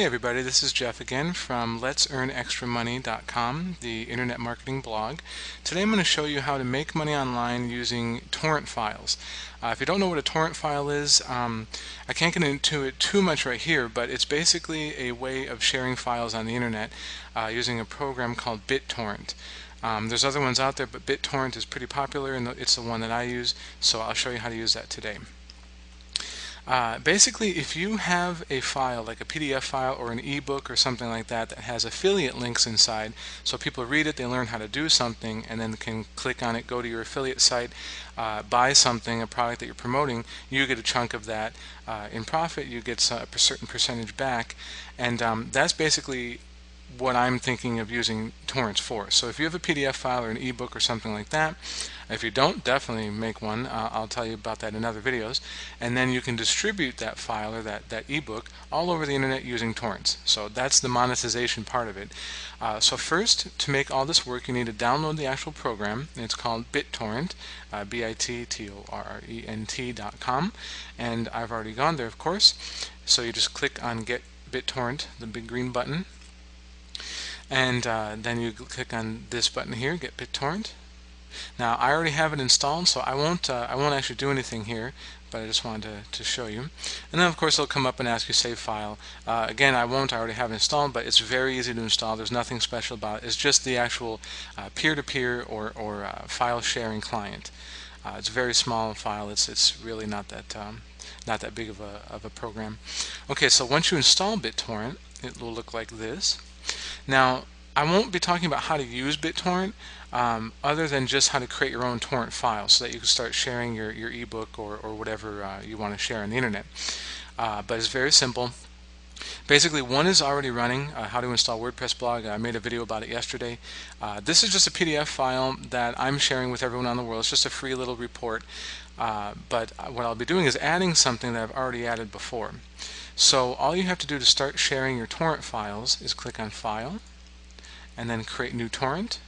Hey everybody, this is Jeff again from let'searnextramoney.com, the internet marketing blog. Today I'm going to show you how to make money online using torrent files. If you don't know what a torrent file is, I can't get into it too much right here, but it's basically a way of sharing files on the internet using a program called BitTorrent. There's other ones out there, but BitTorrent is pretty popular and it's the one that I use, so I'll show you how to use that today. Basically, if you have a file like a PDF file or an ebook or something like that that has affiliate links inside, so people read it, they learn how to do something, and then can click on it, go to your affiliate site, buy something, a product that you're promoting, you get a chunk of that in profit. You get a certain percentage back, and that's basically what I'm thinking of using torrents for. So if you have a PDF file or an ebook or something like that, if you don't, definitely make one. I'll tell you about that in other videos. And then you can distribute that file or that ebook all over the internet using torrents. So that's the monetization part of it. So first, to make all this work, you need to download the actual program. It's called BitTorrent, BitTorrent.com, and I've already gone there, of course. So you just click on Get BitTorrent, the big green button, and then you click on this button here, Get BitTorrent. Now I already have it installed, so I won't actually do anything here, but I just wanted to show you. And then of course it'll come up and ask you save file. Again, I already have it installed, but it's very easy to install. There's nothing special about it. It's just the actual peer-to-peer or file sharing client. It's a very small file. It's really not that big of a program. Okay, so once you install BitTorrent, it will look like this. Now, I won't be talking about how to use BitTorrent other than just how to create your own torrent file so that you can start sharing your ebook or whatever you want to share on the internet. But it's very simple. Basically, one is already running, how to install WordPress blog. I made a video about it yesterday. This is just a PDF file that I'm sharing with everyone on the world. It's just a free little report. But what I'll be doing is adding something that I've already added before. So all you have to do to start sharing your torrent files is click on File, and then create new torrent.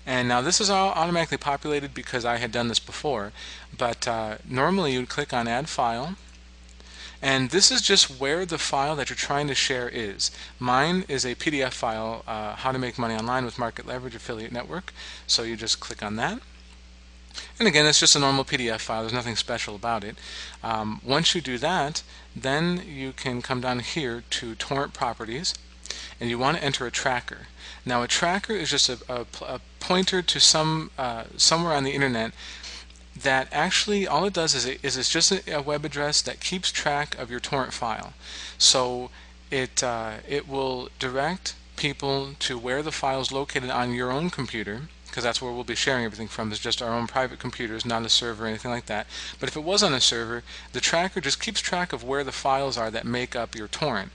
And now this is all automatically populated because I had done this before, but normally you would click on Add File, and this is just where the file that you're trying to share is. Mine is a PDF file, How to Make Money Online with Market Leverage Affiliate Network, so you just click on that. And again, it's just a normal PDF file. There's nothing special about it. Once you do that, then you can come down here to Torrent Properties, and you want to enter a tracker. Now, a tracker is just a pointer to somewhere on the internet that actually all it does is it's just a web address that keeps track of your torrent file. So it will direct people to where the file is located on your own computer, because that's where we'll be sharing everything from, is just our own private computers, not a server or anything like that. But if it was on a server, the tracker just keeps track of where the files are that make up your torrent.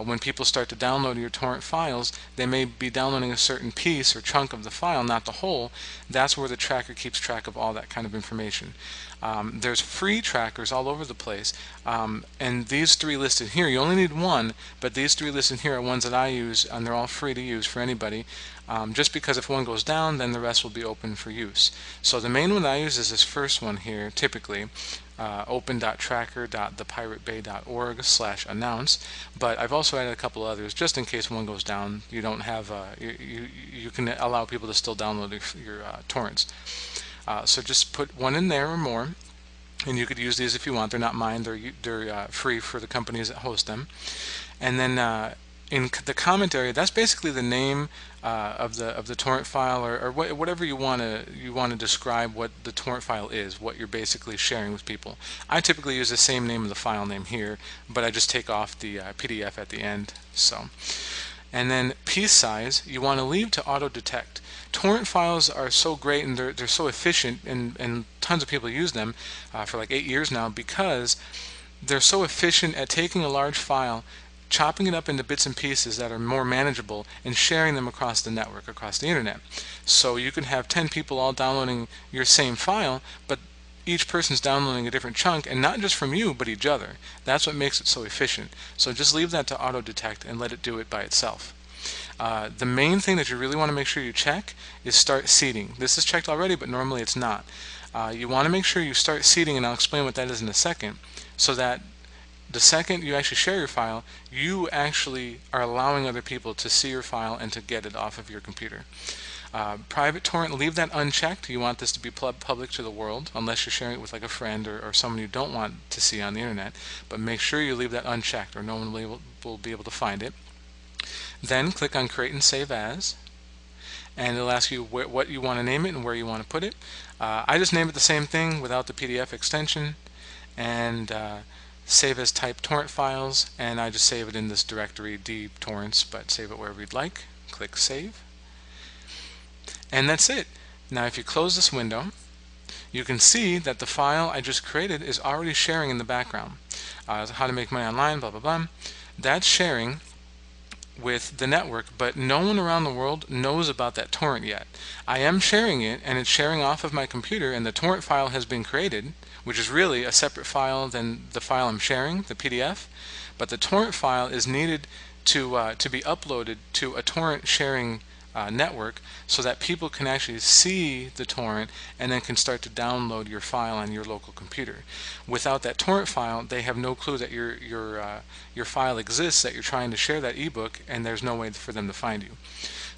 When people start to download your torrent files, they may be downloading a certain piece or chunk of the file, not the whole. That's where the tracker keeps track of all that kind of information. There's free trackers all over the place, and these three listed here, you only need one, but these three listed here are ones that I use, and they're all free to use for anybody, just because if one goes down, then the rest will be open for use. So the main one that I use is this first one here, typically, open.tracker.thepiratebay.org/announce, but I've also added a couple others just in case one goes down. You don't have you can allow people to still download your torrents. So just put one in there or more, and you could use these if you want. They're not mine. They're free for the companies that host them. And then in the comment area, that's basically the name of the torrent file, or whatever you want to describe what the torrent file is, what you're basically sharing with people. I typically use the same name of the file name here, but I just take off the PDF at the end. So, and then piece size, you want to leave to auto detect. Torrent files are so great, and they're so efficient, and tons of people use them for like 8 years now, because they're so efficient at taking a large file, chopping it up into bits and pieces that are more manageable, and sharing them across the network, across the internet. So you can have 10 people all downloading your same file, but each person's downloading a different chunk, and not just from you, but each other. That's what makes it so efficient. So just leave that to auto detect and let it do it by itself. The main thing that you really want to make sure you check is start seeding. This is checked already, but normally it's not. You want to make sure you start seeding, and I'll explain what that is in a second, so that the second you actually share your file, you actually are allowing other people to see your file and to get it off of your computer. Private torrent, leave that unchecked. You want this to be public to the world, unless you're sharing it with like a friend or someone you don't want to see on the internet. But make sure you leave that unchecked, or no one will be able to find it. Then click on Create and Save As, and it'll ask you what you want to name it and where you want to put it. I just name it the same thing without the PDF extension, and save as type torrent files, and I just save it in this directory D torrents, but save it wherever you'd like. Click Save. And that's it. Now if you close this window, you can see that the file I just created is already sharing in the background. How to make money online, blah blah blah. That's sharing with the network, but no one around the world knows about that torrent yet. I am sharing it, and it's sharing off of my computer, and the torrent file has been created, which is really a separate file than the file I'm sharing, the PDF. But the torrent file is needed to be uploaded to a torrent sharing network, so that people can actually see the torrent and then can start to download your file on your local computer. Without that torrent file, they have no clue that your file exists, that you're trying to share that ebook, and there's no way for them to find you.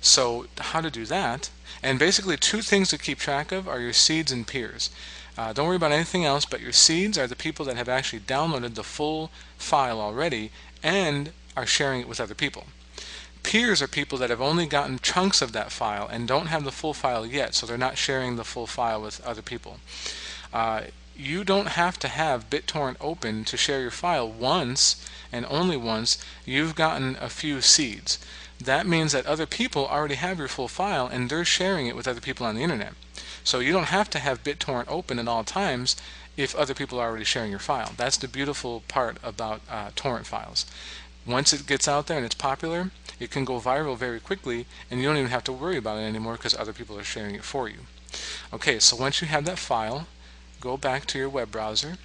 So how to do that? And basically two things to keep track of are your seeds and peers. Don't worry about anything else, but your seeds are the people that have actually downloaded the full file already and are sharing it with other people. Peers are people that have only gotten chunks of that file and don't have the full file yet, so they're not sharing the full file with other people. You don't have to have BitTorrent open to share your file once, and only once, you've gotten a few seeds. That means that other people already have your full file and they're sharing it with other people on the internet. So you don't have to have BitTorrent open at all times if other people are already sharing your file. That's the beautiful part about torrent files. Once it gets out there and it's popular, it can go viral very quickly, and you don't even have to worry about it anymore because other people are sharing it for you. Okay, so once you have that file, go back to your web browser,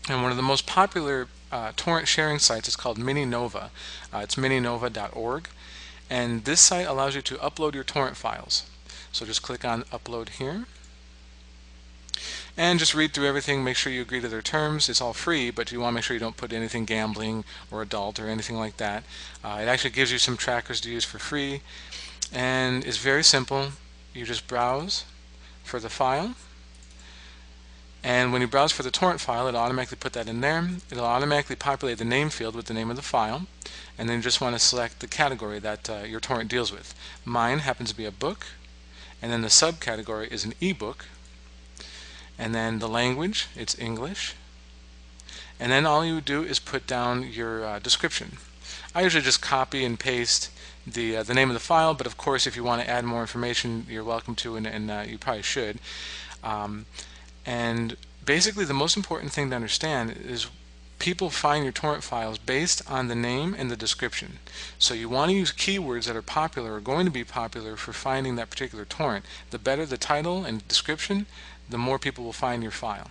and one of the most popular torrent sharing sites is called Mininova. It's mininova.org, and this site allows you to upload your torrent files. So just click on Upload here, and just read through everything, make sure you agree to their terms. It's all free, but you want to make sure you don't put anything gambling or adult or anything like that. It actually gives you some trackers to use for free, and it's very simple. You just browse for the file, and when you browse for the torrent file, it'll automatically put that in there. It'll automatically populate the name field with the name of the file, and then you just want to select the category that your torrent deals with. Mine happens to be a book, and then the subcategory is an ebook. And then the language, it's English. And then all you do is put down your description. I usually just copy and paste the name of the file, but of course if you want to add more information, you're welcome to, and you probably should. And basically the most important thing to understand is people find your torrent files based on the name and the description. So you want to use keywords that are popular or going to be popular for finding that particular torrent. The better the title and description, the more people will find your file.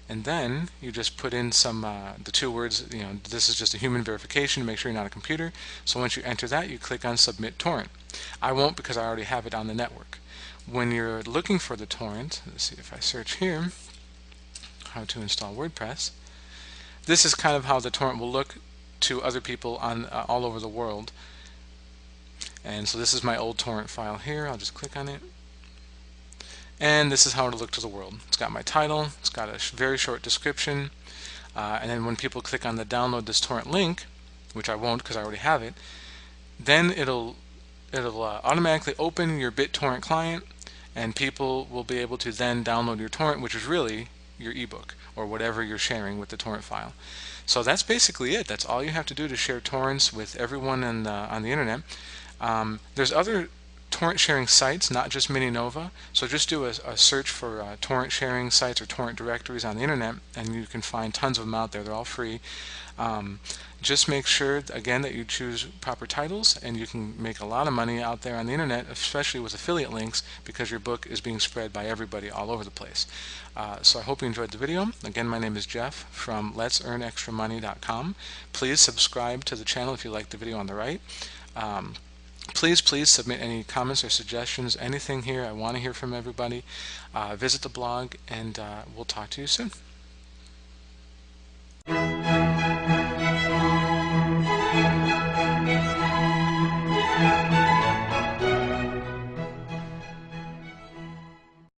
And then you just put in some the two words, this is just a human verification to make sure you're not a computer. So once you enter that, you click on Submit Torrent. I won't, because I already have it on the network. When you're looking for the torrent, let's see if I search here, how to install WordPress. This is kind of how the torrent will look to other people on all over the world. And so this is my old torrent file here. I'll just click on it. And this is how it'll look to the world. It's got my title, it's got a very short description, and then when people click on the download this torrent link, which I won't because I already have it, then it'll automatically open your BitTorrent client, and people will be able to then download your torrent, which is really your ebook or whatever you're sharing with the torrent file. So that's basically it. That's all you have to do to share torrents with everyone on the internet. There's other torrent sharing sites, not just Mininova, so just do a search for torrent sharing sites or torrent directories on the internet, and you can find tons of them out there. They're all free. Just make sure again that you choose proper titles, and you can make a lot of money out there on the internet, especially with affiliate links, because your book is being spread by everybody all over the place. So I hope you enjoyed the video. Again, my name is Jeff from Let'sEarnExtraMoney.com. Please subscribe to the channel if you like the video on the right. Please submit any comments or suggestions, anything here. I want to hear from everybody. Visit the blog, and we'll talk to you soon.